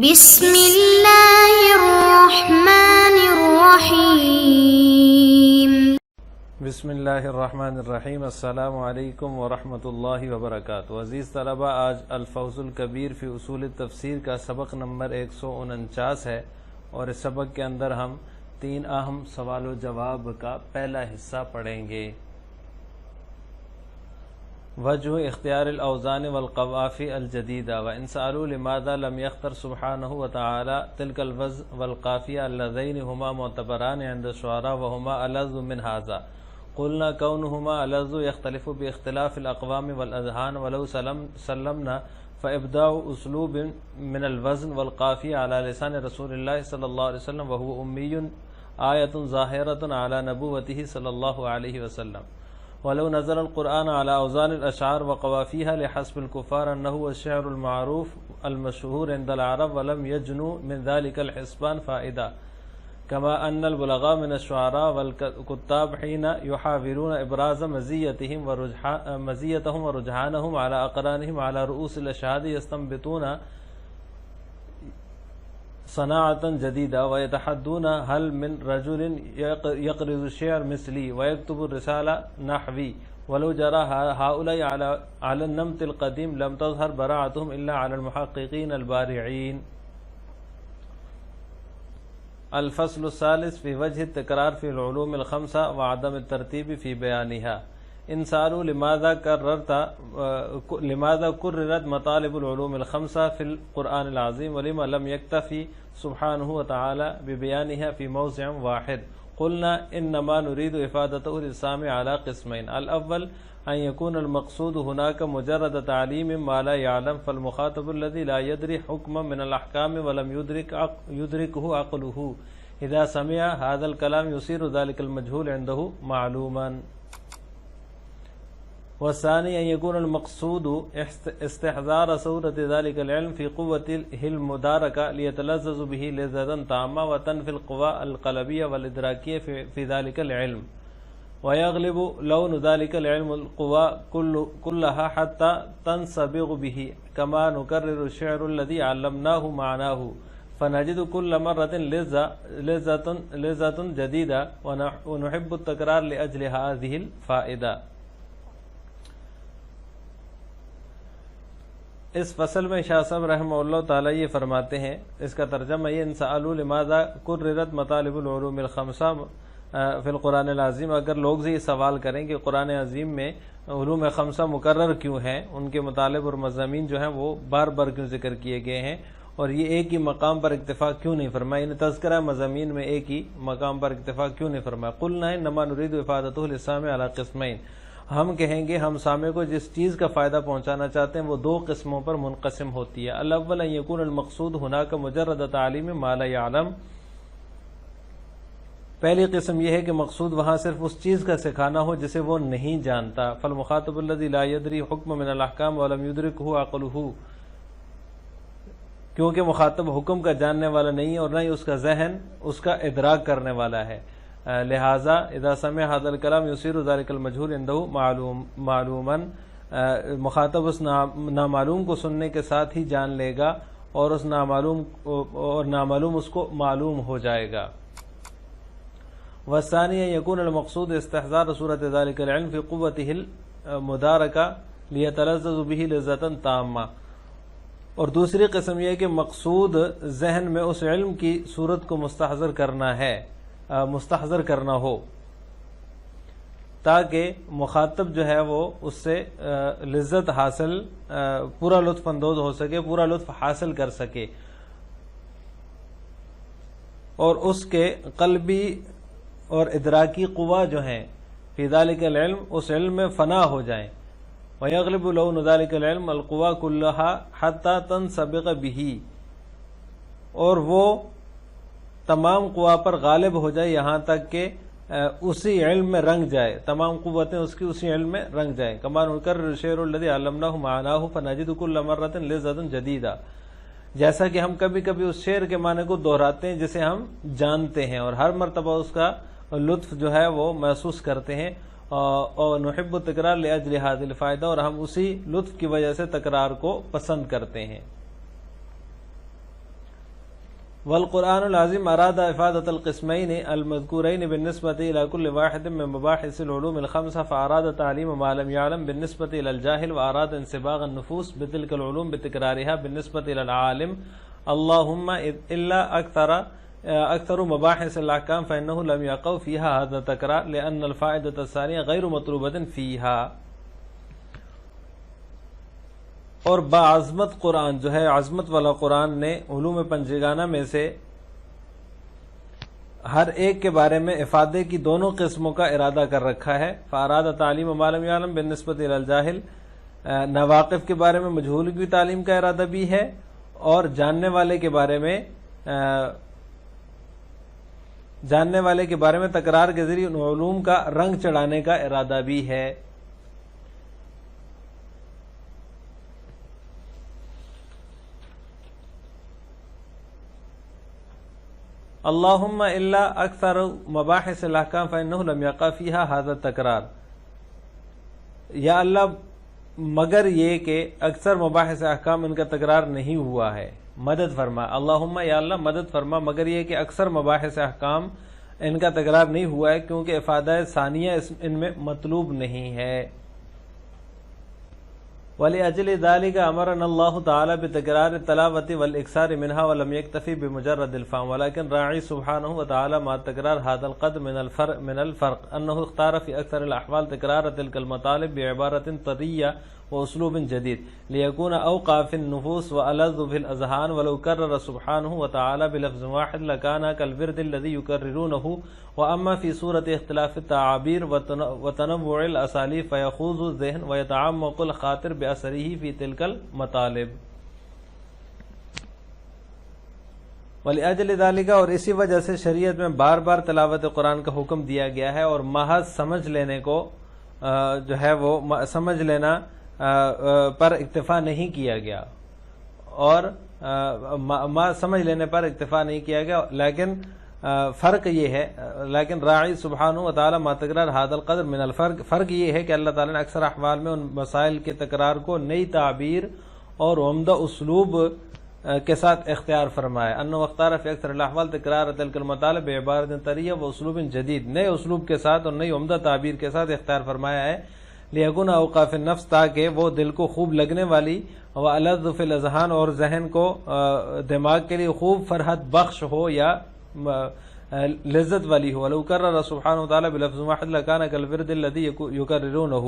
بسم اللہ الرحمن الرحیم۔ بسم اللہ الرحمن الرحیم۔ السلام علیکم ورحمۃ اللہ وبرکاتہ۔ عزیز طلبہ، آج الفوز الکبیر فی اصول تفسیر کا سبق نمبر 149 ہے، اور اس سبق کے اندر ہم 3 اہم سوال و جواب کا پہلا حصہ پڑھیں گے۔ وجہ اختیار الاوزان والقوافی الجدیدہ، وان سألوا لماذا لم يختر سبحانہ وتعالی تلك الوزن والقافیہ اللذین ہما معتبران عند الشعراء وہما الذ من هذا، قلنا كونهما الذ يختلف باختلاف الاقوام والاذہان، ولو سلمنا فابداع اسلوب من الوزن والقافیہ على لسان رسول اللہ صلی اللہ علیہ وسلم وهو امی آیۃ ظاہرۃ علی نبوتہ صلی اللہ علیہ وسلم، ولو نزل القرآن على اوزان الاشعار وقوافیها لحسب الكفار انه الشعر المعروف المشهور عند العرب ولم يجنوا من ذلك الحسبان فائدہ، كما ان البلغاء من الشعراء والكتاب حين يحاولون ابراز مزيتهم ورجحانهم على اقرانهم على رؤوس الاشهاد يستنبطون صناعة جديدة ويتحدون هل من رجل يقرض الشعر مثلي ويكتب الرسالة نحوي، ولو جرى هؤلاء على النمط القديم لم تظهر براعتهم إلا على المحققين البارعين۔ الفصل الثالث في وجه التكرار في العلوم الخمسة وعدم الترتيب في بيانها۔ إن سألوا لماذا كررت مطالب العلوم الخمسة في القرآن العظيم ولما لم يكتفي سبحانه وتعالى ببيانها في موضع واحد، قلنا إنما نريد إفادته للسامع على قسمين: الأول أن يكون المقصود هناك مجرد تعليم ما لا يعلم، فالمخاطب الذي لا يدري حكما من الأحكام ولم يدركه عقله إذا سمع هذا الكلام يصير ذلك المجهول عنده معلوما، والثاني أن يكون المقصود استحضار صورة ذلك العلم في قوته المداركة ليتلذذ به لذة تامة وتنفي القوى القلبية والإدراكية في ذلك العلم، ويغلب لون ذلك العلم القوى كلها حتى تنصبغ به، كما نكرر الشعر الذي علمناه معناه فنجد كل مرة لذة جديدة ونحب التكرار لأجل هذه الفائدة۔ اس فصل میں شاہ صاحب رحمہ اللہ تعالیٰ یہ فرماتے ہیں، اس کا ترجمہ یہ: ان سألوا لماذا کررت مطالب العلوم الخمسہ فی القرآن العظیم، اگر لوگ یہ سوال کریں کہ قرآن عظیم میں علوم خمسہ مقرر کیوں ہیں، ان کے مطالب اور مضامین جو ہیں وہ بار بار کیوں ذکر کیے گئے ہیں، اور یہ ایک ہی مقام پر اکتفا کیوں نہیں فرمایا، ان تذکرہ مضامین میں ایک ہی مقام پر اکتفا کیوں نہیں فرمایا؟ قلنا انما نريد افادته للسامع على قسمین، ہم کہیں گے ہم سامع کو جس چیز کا فائدہ پہنچانا چاہتے ہیں وہ 2 قسموں پر منقسم ہوتی ہے۔ الاول ان يكون المقصود هناك مجرد تعلیم ما لا يعلم، پہلی قسم یہ ہے کہ مقصود وہاں صرف اس چیز کا سکھانا ہو جسے وہ نہیں جانتا، فالمخاطب الذي لا يدري حكم من الاحکام ولم يدركه عقله، کیونکہ مخاطب حکم کا جاننے والا نہیں ہے اور نہ ہی اس کا ذہن اس کا ادراک کرنے والا ہے، لہذا اذا سمع هذا الكلام يصير ذلك المجهول عنده معلوما، مخاطب اس نامعلوم کو سننے کے ساتھ ہی جان لے گا اور اس نامعلوم اس کو معلوم ہو جائے گا۔ والثاني أن يكون المقصود استحضار صورة ذلك العلم في قوته المداركة ليتلذذ به لذة تامة، اور دوسری قسم یہ ہے کہ مقصود ذہن میں اس علم کی صورت کو مستحضر کرنا ہو تاکہ مخاطب جو ہے وہ اس سے لذت حاصل، پورا لطف اندوز ہو سکے، پورا لطف حاصل کر سکے، اور اس کے قلبی اور ادراکی قوا جو ہیں فی ذالک العلم، اس علم میں فنا ہو جائیں، وَيَغْلِبُ لَوْنُ ذَلِكَ الْعِلْمِ الْقُوَى كُلَّهَا حَتَّى تَنْصَبِغَ بِهِ، اور وہ تمام قوا پر غالب ہو جائے یہاں تک کہ اسی علم میں رنگ جائے، تمام قوتیں اس کی اسی علم میں رنگ جائیں، كما نكرر الشعر الذي علمناه معناه فنجد كل مرة لذة جديدة، جیسا کہ ہم کبھی کبھی اس شعر کے معنی کو دہراتے ہیں جسے ہم جانتے ہیں، اور ہر مرتبہ اس کا لطف جو ہے وہ محسوس کرتے ہیں، اور نحب التکرار لاجل هذه الفائدہ، اور ہم اسی لطف کی وجہ سے تکرار کو پسند کرتے ہیں۔ والقرآن العظیم اراد افادۃ القسمین المذکورین بالنسبۃ الی کل واحد من مباحث العلوم الخمسہ فاراد تعلیم ما لم یعلم بالنسبۃ الی الجاہل واراد انصباغ النفوس بتلک العلوم بتکرارها بالنسبۃ الی العالم اللهم الا اکثر مباحث الاحکام فانه لم يقع فيها هذا التکرار لان الفائدۃ الثانیہ غیر مطلوبۃ فيها. اور باعظمت قرآن جو ہے عظمت والا قرآن نے علوم پنجگانہ میں سے ہر ایک کے بارے میں افادے کی دونوں قسموں کا ارادہ کر رکھا ہے. فاراد تعلیم ما لم یعلم بالنسبۃ الی الجاہل، ناواقف کے بارے میں مجہول کی تعلیم کا ارادہ بھی ہے، اور جاننے والے کے بارے میں تکرار کے ذریعے ان علوم کا رنگ چڑھانے کا ارادہ بھی ہے. اللہم الا اکثر مباحث الاحکام فانہ لم یقع فیہا ھذا التکرار. یا اللہ مگر یہ کہ اکثر مباحث احکام ان کا تکرار نہیں ہوا ہے. مدد فرما، اللہم یا اللہ مدد فرما مگر یہ کہ اکثر مباحث احکام ان کا تکرار نہیں ہوا ہے کیونکہ افادہ ثانیہ ان میں مطلوب نہیں ہے. وَلِأَجْلِ ذَلِكَ أَمَرَنَا اللَّهُ تَعَالَى بِتَكْرَارِ التِّلَاوَةِ وَالْإِكْثَارِ مِنْهَا وَلَمْ يَكْتَفِ بِمُجَرَّدِ الْفَهْمِ وَلَكِنْ راعي سبحانه وتعالى مع تكرار هذا القدر من الفرق أنه اختار في أكثر الأحوال تكرار تلك المطالب بعبارة طرية وأسلوب جديد ليكون أوقع في النفوس وألذ في الأذهان. ولو كرر سبحانه وتعالى بلفظ واحد لكان كالورد الذي يكررونه. وأما في صورة اختلاف التعابير وتنوع الأساليب فيخوض الذهن ويتعمق الخاطر بأثره في تلك المطالب. وَلِأَجْلِ ذَلِكَ اور اسی وجہ سے شریعت میں بار بار تلاوت قرآن کا حکم دیا گیا ہے اور محض سمجھ لینے کو جو ہے وہ سمجھ لینا پر اکتفا نہیں کیا گیا، اور سمجھ لینے پر اکتفا نہیں کیا گیا، لیکن فرق یہ ہے لیکن راعی سبحانہ و تعالی ما تکرار ھذا القدر من الفرق، فرق یہ ہے کہ اللہ تعالیٰ نے اکثر احوال میں ان مسائل کے تکرار کو نئی تعبیر اور عمدہ اسلوب کے ساتھ اختیار فرمایا. انه اختار فی اکثر الاحوال تکرار تلک المطالب بعبارۃ طریہ و اسلوب جدید، نئے اسلوب کے ساتھ اور نئی عمدہ تعبیر کے ساتھ اختیار فرمایا ہے. لیکن اوقاف النفس تاکہ وہ دل کو خوب لگنے والی و الذ فی الاذہان اور ذہن کو دماغ کے لیے خوب فرحت بخش ہو یا لذت والی ہو. ولو کرر سبحانہ وتعالی بلفظ واحد لکان کالورد الذی یکررونہ،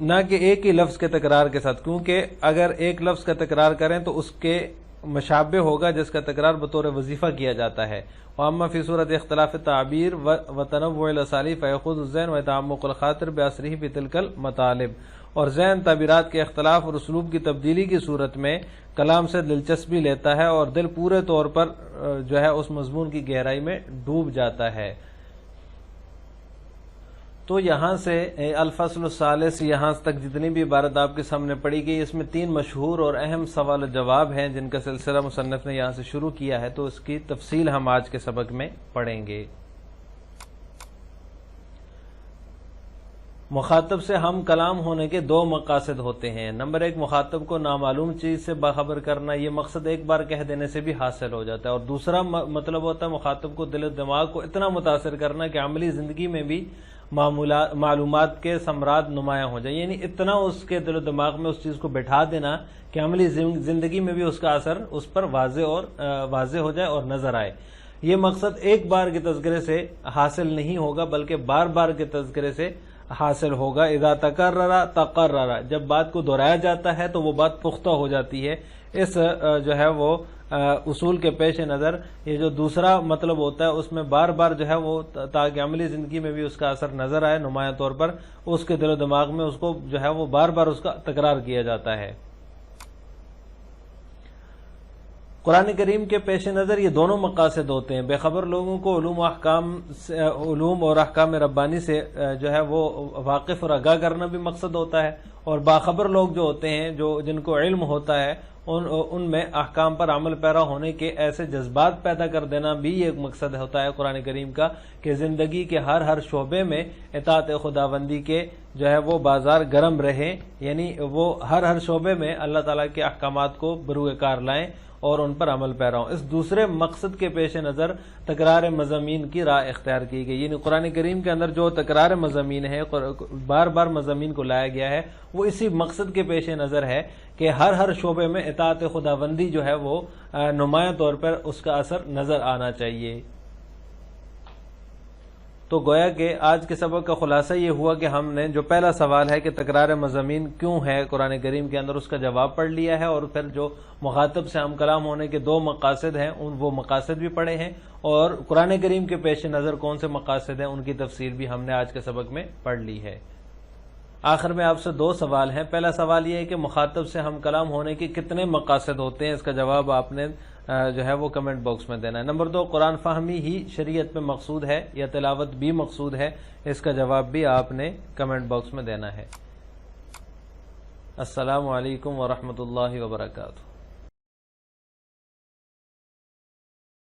نہ کہ ایک ہی لفظ کے تکرار کے ساتھ، کیونکہ اگر ایک لفظ کا تکرار کریں تو اس کے مشابہ ہوگا جس کا تکرار بطور وظیفہ کیا جاتا ہے. واما فی صورت اختلاف التعبیر وتنوع الاسالیب فیخوض الذہن وتعمق الخاطر باثرہ فی تلک المطالب. اور ذہن تعبیرات کے اختلاف اور اسلوب کی تبدیلی کی صورت میں کلام سے دلچسپی لیتا ہے اور دل پورے طور پر جو ہے اس مضمون کی گہرائی میں ڈوب جاتا ہے. تو یہاں سے الفصل الثالث یہاں تک جتنی بھی عبارت آپ کے سامنے پڑھی گئی، اس میں 3 مشہور اور اہم سوال و جواب ہیں جن کا سلسلہ مصنف نے یہاں سے شروع کیا ہے، تو اس کی تفصیل ہم آج کے سبق میں پڑھیں گے. مخاطب سے ہم کلام ہونے کے 2 مقاصد ہوتے ہیں. نمبر 1، مخاطب کو نامعلوم چیز سے باخبر کرنا، یہ مقصد ایک بار کہہ دینے سے بھی حاصل ہو جاتا ہے. اور دوسرا مطلب ہوتا ہے مخاطب کو دل و دماغ کو اتنا متاثر کرنا کہ عملی زندگی میں بھی معلومات کے ثمرات نمایاں ہو جائیں، یعنی اتنا اس کے دل و دماغ میں اس چیز کو بٹھا دینا کہ عملی زندگی میں بھی اس کا اثر اس پر واضح ہو جائے اور نظر آئے. یہ مقصد ایک بار کے تذکرے سے حاصل نہیں ہوگا بلکہ بار بار کے تذکرے سے حاصل ہوگا. اذا تکرر تقرر، جب بات کو دہرایا جاتا ہے تو وہ بات پختہ ہو جاتی ہے. اس جو ہے وہ اصول کے پیش نظر یہ جو دوسرا مطلب ہوتا ہے اس میں بار بار جو ہے وہ تاکہ عملی زندگی میں بھی اس کا اثر نظر آئے نمایاں طور پر، اس کے دل و دماغ میں اس کو جو ہے وہ بار بار اس کا تکرار کیا جاتا ہے. قرآن کریم کے پیش نظر یہ دونوں مقاصد ہوتے ہیں. بے خبر لوگوں کو علوم اور احکام ربانی سے جو ہے وہ واقف اور آگاہ کرنا بھی مقصد ہوتا ہے، اور باخبر لوگ جو ہوتے ہیں جن کو علم ہوتا ہے ان میں احکام پر عمل پیرا ہونے کے ایسے جذبات پیدا کر دینا بھی ایک مقصد ہوتا ہے قرآن کریم کا، کہ زندگی کے ہر شعبے میں اطاعت خداوندی کے جو ہے وہ بازار گرم رہے، یعنی وہ ہر شعبے میں اللہ تعالیٰ کے احکامات کو بروئے کار لائیں اور ان پر عمل پیرا ہوں۔ اس دوسرے مقصد کے پیش نظر تکرار مضامین کی راہ اختیار کی گئی، یعنی قرآن کریم کے اندر جو تکرار مضامین ہے، بار بار مضامین کو لایا گیا ہے، وہ اسی مقصد کے پیش نظر ہے کہ ہر شعبے میں اطاعت خداوندی جو ہے وہ نمایاں طور پر اس کا اثر نظر آنا چاہیے۔ تو گویا کہ آج کے سبق کا خلاصہ یہ ہوا کہ ہم نے جو پہلا سوال ہے کہ تکرار مضامین کیوں ہے قرآن کریم کے اندر، اس کا جواب پڑھ لیا ہے، اور پھر جو مخاطب سے ہم کلام ہونے کے دو مقاصد ہیں وہ مقاصد بھی پڑھے ہیں، اور قرآن کریم کے پیش نظر کون سے مقاصد ہیں ان کی تفصیل بھی ہم نے آج کے سبق میں پڑھ لی ہے۔ آخر میں آپ سے دو سوال ہیں۔ پہلا سوال یہ ہے کہ مخاطب سے ہم کلام ہونے کے کتنے مقاصد ہوتے ہیں، اس کا جواب آپ نے جو ہے وہ کمنٹ باکس میں دینا ہے۔ نمبر 2، قرآن فہمی ہی شریعت میں مقصود ہے یا تلاوت بھی مقصود ہے، اس کا جواب بھی آپ نے کمنٹ باکس میں دینا ہے۔ السلام علیکم ورحمۃ اللہ وبرکاتہ۔